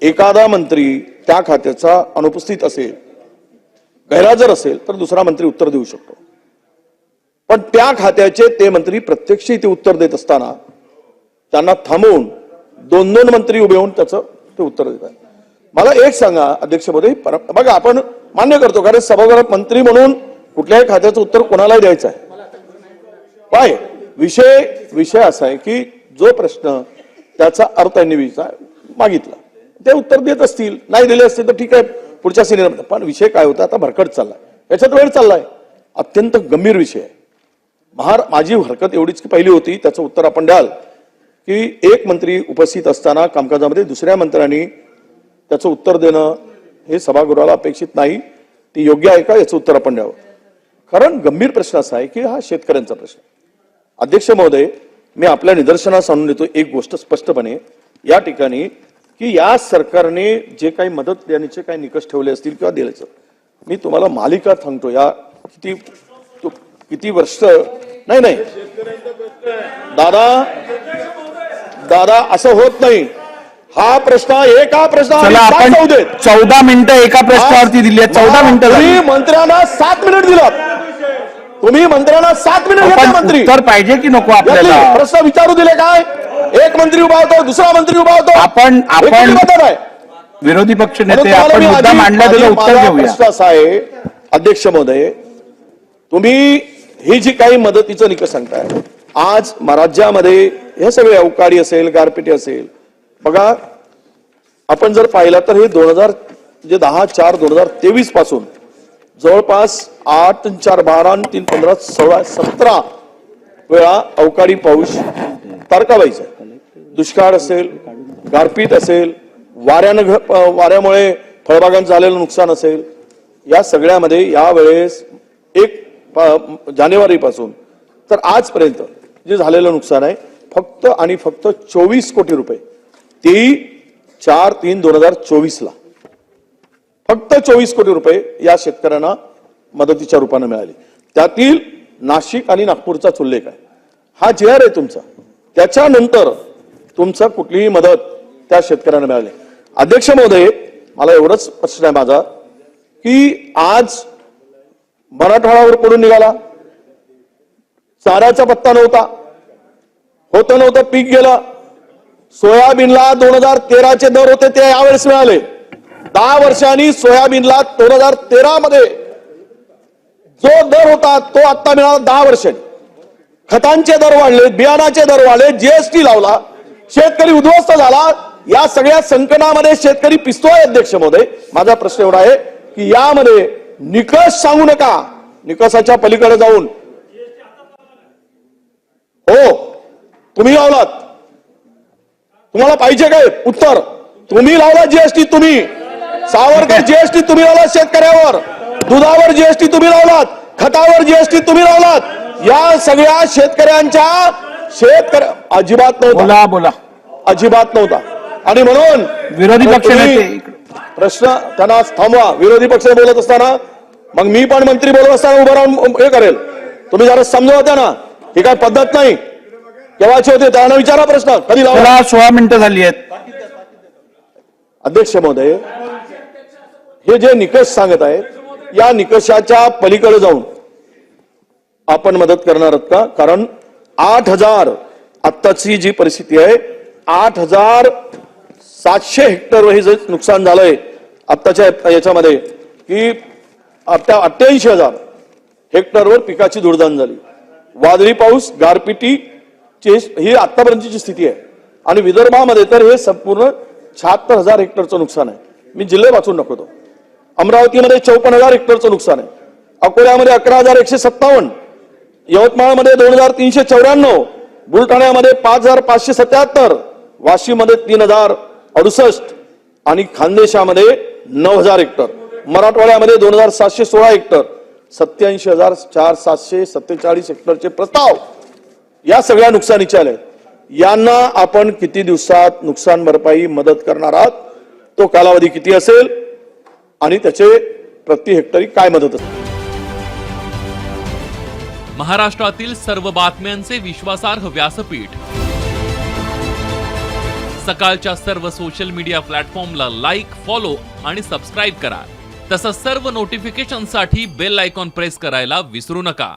एखादा मंत्री त्या खात्याचा अनुपस्थित असेल, गैरहजर असेल तर दुसरा मंत्री उत्तर देऊ शकतो. पण त्या खात्याचे ते मंत्री प्रत्यक्ष इथे उत्तर देत असताना त्यांना थांबवून दोन दोन मंत्री उभे होऊन त्याचं ते उत्तर देतात. मला एक सांगा अध्यक्ष महोदय, बघा आपण मान्य करतो कारण सभागृहात मंत्री म्हणून कुठल्याही खात्याचं उत्तर कोणालाही द्यायचं आहे. काय विषय असा आहे की जो प्रश्न त्याचा अर्थ त्यांनी मागितला ते उत्तर देत असतील, नाही दिले असतील तर ठीक आहे पुढच्या सिनियर. पण विषय काय होता, आता भरकट चाललाय, याच्यात वेळ चाललाय, अत्यंत गंभीर विषय आहे. माझी हरकत एवढीच की पहिली होती, त्याचं उत्तर आपण द्याल की एक मंत्री उपस्थित असताना कामकाजामध्ये दुसऱ्या मंत्र्यांनी त्याचं उत्तर देणं हे सभागृहाला अपेक्षित नाही. ती योग्य आहे का याचं उत्तर आपण द्यावं. कारण गंभीर प्रश्न असा आहे की हा शेतकऱ्यांचा प्रश्न. अध्यक्ष महोदय, मी आपल्या निदर्शनास आणून देतो एक गोष्ट स्पष्टपणे या ठिकाणी की या सरकारने जे काही मदत देण्याचे काही निकष ठेवले असतील किंवा द्यायचं, मी तुम्हाला मालिका सांगतो या किती वर्ष नाही दादा असं होत नाही. हा प्रश्न एका प्रश्नावर 14 मिनिटं एका प्रश्नावरती दिली आहेत. 14 मिनिटं तुम्ही मंत्र्यांना 7 मिनिट दिलात. तुम्ही मंत्र्यांना 7 मिनिट घेतले. मंत्री तर पाहिजे की नको आपल्याला प्रश्न विचारू दिले काय? एक मंत्री उभा होतो, दुसरा मंत्री उभा होतो. आपण विरोधी पक्ष नेते आपण मुद्दा मांडला त्याचं उत्तर देऊया. प्रश्न असा आहे अध्यक्ष महोदय, तुम्ही ही जी काही मदतीचं निकष सांगताय आज राज्यामध्ये हे सगळे अवकाळी असेल, गारपिटी असेल, बघा आपण जर पाहिलं तर हे 10/4/2023 पासून जवळपास 8 आणि 4 12 आणि 3 15 16 17 वेळा अवकाळी पाऊस तारकाबाईचा. दुष्काळ असेल, गारपीट असेल, वाऱ्यामुळे फळबागांचं झालेलं नुकसान असेल, या सगळ्यामध्ये यावेळेस 1 जानेवारी पासून तर आजपर्यंत जे झालेलं नुकसान आहे फक्त आणि फक्त 24 कोटी रुपये. तेही 4/3/2024 फक्त 24 कोटी रुपये या शेतकऱ्यांना मदतीच्या रूपाने मिळाले. त्यातील नाशिक आणि नागपूरचा उल्लेख आहे. हा JR आहे तुमचा, त्याच्यानंतर तुमचा कुठलीही मदत त्या शेतकऱ्यांना मिळाली. अध्यक्ष महोदय, मला एवढंच प्रश्न आहे माझा की आज मराठवाड्यावर पडून निघाला, चाऱ्याचा पत्ता नव्हता, होतं नव्हतं, पीक गेलं. सोयाबीनला 2013चे दर होते ते यावेळेस मिळाले. 10 वर्षांनी सोयाबीनला 2013 मध्ये जो दर होता तो आता मिळाला 10 वर्षांनी. खतांचे दर वाढले, बियाणाचे दर वाढले, GST लावला, शेतकरी उद्ध्वस्त झाला. या सगळ्या संकटामध्ये शेतकरी पिसतोय. अध्यक्ष महोदय, माझा प्रश्न एवढा आहे की यामध्ये निकष सांगू नका, निकषाच्या पलीकडे जाऊन हो तुम्ही लावलात, तुम्हाला पाहिजे काय उत्तर? तुम्ही लावला GST, तुम्ही सावरकर GST तुम्ही लावला, शेतकऱ्यावर दुधावर GST तुम्ही लावलात, खतावर GST तुम्ही लावलात. या सगळ्या शेतकऱ्या अजिबात नव्हता, बोला अजिबात नव्हता. आणि म्हणून विरोधी पक्ष नेते प्रश्न त्यांना थांबवा. विरोधी पक्ष बोलत असताना मग मी पण मंत्री बोलत असताना उभं राहून हे करेल. तुम्ही जरा समजवता ना, ही काय पद्धत नाही. केव्हाचे होते त्यांना विचारा प्रश्न, कधी लावला? 16 मिनिटं झाली आहेत. अध्यक्ष महोदय, हे जे निकष सांगत आहेत या निकषाच्या पलीकडे जाऊन आपण मदत करणार आहात का? कारण 8,000 आत्ताची जी परिस्थिती आहे 8,700 हेक्टरवर हे जे नुकसान झालंय आत्ताच्या याच्यामध्ये की 88,000 हेक्टरवर पिकाची धुळदाण झाली. वादळी पाऊस, गारपिटी ही आतापर्यंतची स्थिती आहे. आणि विदर्भामध्ये तर हे संपूर्ण 76,000 हेक्टरचं नुकसान आहे. मी जिल्हे वाचून दाखवतो. अमरावतीमध्ये 54,000 हेक्टरचं नुकसान आहे. अकोल्यामध्ये 11,157, यवतमाळमध्ये 2,394, बुलढाण्यामध्ये 5,577, वाशीमध्ये 3,068 आणि खानदेशामध्ये 9,000 हेक्टर, मराठवाड्यामध्ये 2,716 हेक्टर, 87,747 हेक्टरचे प्रस्ताव या सगळ्या नुकसानीचे आले. यांना आपण किती दिवसात नुकसान भरपाई मदत करणार आहात, तो कालावधी किती असेल आणि त्याचे प्रति हेक्टरी काय मदत असेल? महाराष्ट्रातील सर्व बातम्यांचे विश्वासार्ह व्यासपीठ सकाळच्या सर्व सोशल मीडिया प्लॅटफॉर्मला लाईक, फॉलो आणि सबस्क्राईब करा. तसंच सर्व नोटिफिकेशनसाठी बेल आयकॉन प्रेस करायला विसरू नका.